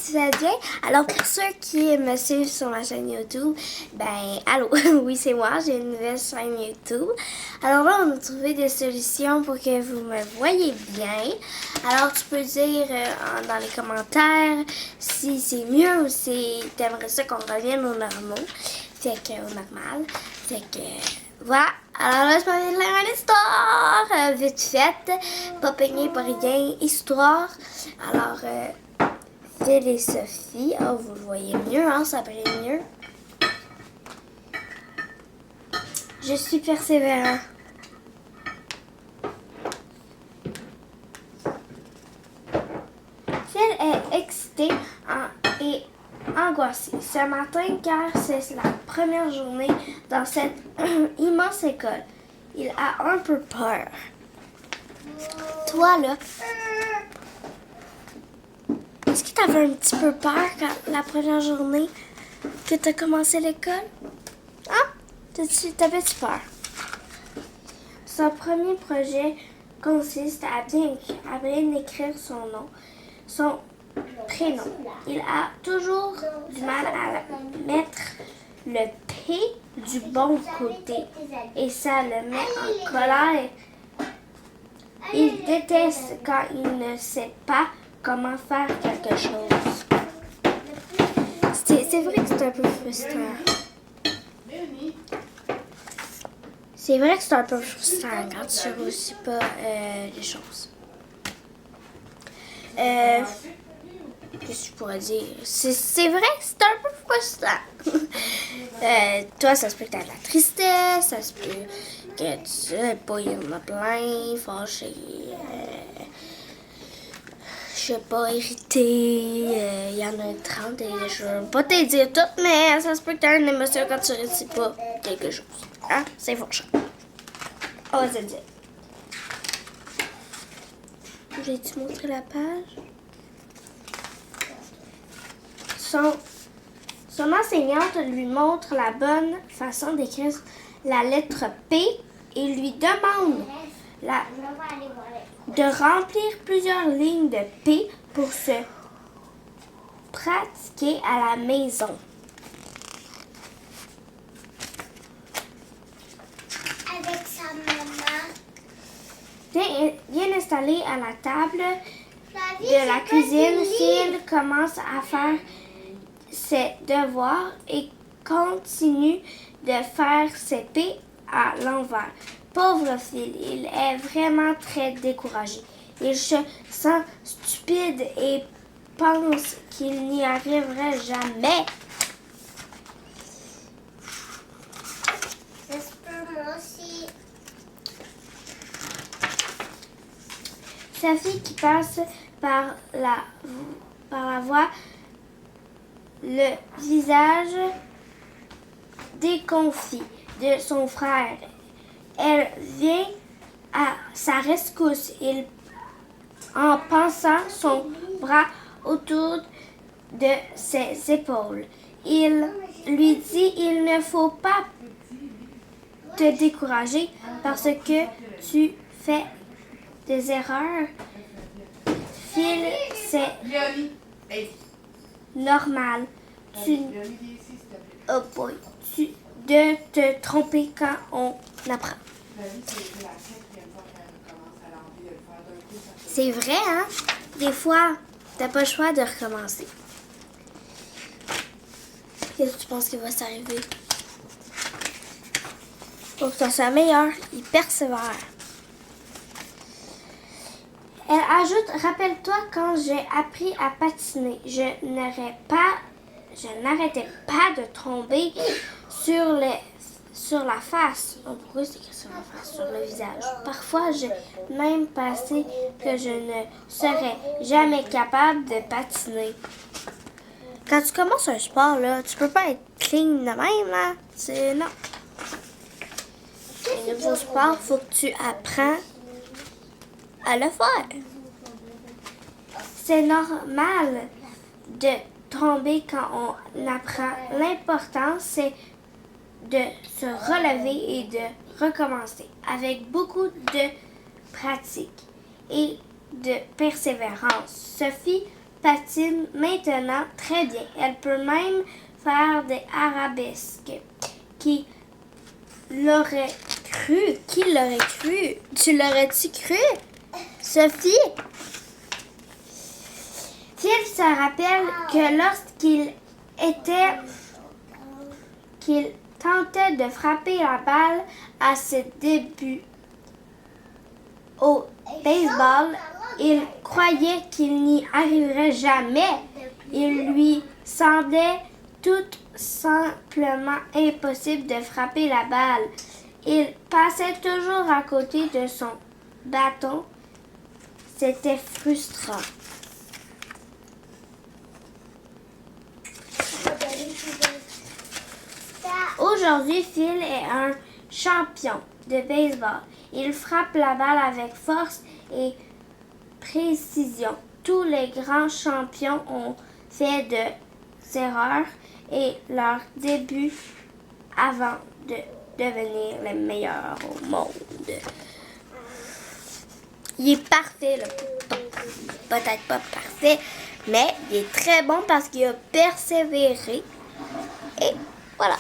tu vas bien? Alors, pour ceux qui me suivent sur ma chaîne YouTube, ben, allô, oui, c'est moi, j'ai une nouvelle chaîne YouTube. Alors là, on a trouvé des solutions pour que vous me voyez bien. Alors, tu peux dire dans les commentaires si c'est mieux ou si t'aimerais ça qu'on revienne aux normaux. Fait que, au normal. Fait que, voilà. Alors là, je m'en viens de faire une histoire, vite faite, pas peignée, pas rien, histoire. Alors, Phil et Sophie, oh, vous le voyez mieux, hein, ça brille mieux. Je suis persévérant. Phil est excité et angoissé ce matin car c'est la première journée dans cette immense école. Il a un peu peur. Toi, là, est-ce que tu avais un petit peu peur quand la première journée que tu as commencé l'école? Hein? T'avais-tu peur? Son premier projet consiste à bien écrire son nom, son prénom. Il a toujours du mal à mettre le P du bon côté et ça le met en colère. Il déteste quand il ne sait pas comment faire quelque chose. C'est vrai que c'est un peu frustrant. C'est vrai que c'est un peu frustrant quand tu ne réussis pas les choses. Qu'est-ce que je pourrais dire? C'est vrai que c'est un peu frustrant. Toi, ça se peut que tu aies de la tristesse, ça se peut que tu sais pas, il y en a plein, fâché, je sais pas, irrité, il y en a 30 et je ne vais pas te dire toutes, mais ça se peut que tu aies une émotion quand tu réussis pas quelque chose. Hein? C'est fâchant. On va se le dire. J'ai-tu montré la page? Son enseignante lui montre la bonne façon d'écrire la lettre P et lui demande de remplir plusieurs lignes de P pour se pratiquer à la maison. Avec sa maman. Bien installé à la table de la cuisine, Phil commence à faire ses devoirs et continue de faire ses P à l'envers. Pauvre Phil, il est vraiment très découragé. Il se sent stupide et pense qu'il n'y arriverait jamais. Ça se peut, moi aussi. Sophie qui passe par la voie, le visage déconfit de son frère. Elle vient à sa rescousse en passant son bras autour de ses épaules. Il lui dit: il ne faut pas te décourager parce que tu fais des erreurs. Phil, c'est normal. De te tromper quand on apprend. C'est vrai, hein? Des fois, t'as pas le choix de recommencer. Qu'est-ce que tu penses qu'il va s'arriver? Pour que ça soit meilleur, il persévère. Elle ajoute: rappelle-toi quand j'ai appris à patiner, je n'arrêtais pas de tomber sur la face. Oh, pourquoi c'est écrit sur la face? Sur le visage. Parfois, j'ai même pensé que je ne serais jamais capable de patiner. Quand tu commences un sport, là, tu peux pas être clean de même, là. C'est non. Un nouveau sport, faut que tu apprends à le faire. C'est normal de tomber quand on apprend. L'important, c'est de se relever et de recommencer avec beaucoup de pratique et de persévérance. Sophie patine maintenant très bien. Elle peut même faire des arabesques. Qui l'aurait cru? Qui l'aurait cru? Tu l'aurais-tu cru, Sophie? Phil se rappelle que lorsqu'il tentait de frapper la balle à ses débuts au baseball, il croyait qu'il n'y arriverait jamais. Il lui semblait tout simplement impossible de frapper la balle. Il passait toujours à côté de son bâton. C'était frustrant. Aujourd'hui, Phil est un champion de baseball. Il frappe la balle avec force et précision. Tous les grands champions ont fait des erreurs et leurs débuts avant de devenir les meilleurs au monde. Il est parfait, le pouton. Peut-être pas parfait, mais il est très bon parce qu'il a persévéré. Et voilà.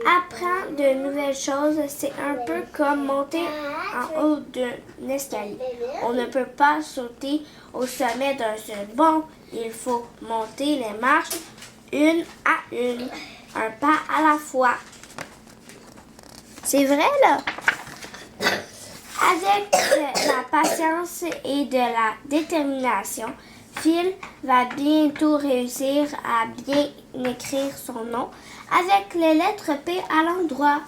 Apprendre de nouvelles choses, c'est un peu comme monter en haut d'un escalier. On ne peut pas sauter au sommet d'un seul bond. Il faut monter les marches une à une, un pas à la fois. C'est vrai, là? Avec de la patience et de la détermination, Phil va bientôt réussir à bien écrire son nom avec les lettres P à l'endroit.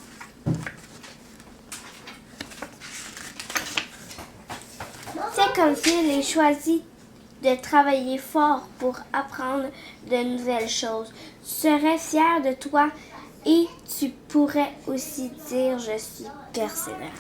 C'est comme Phil ait choisi de travailler fort pour apprendre de nouvelles choses. Tu serais fier de toi et tu pourrais aussi dire « Je suis persévérant ».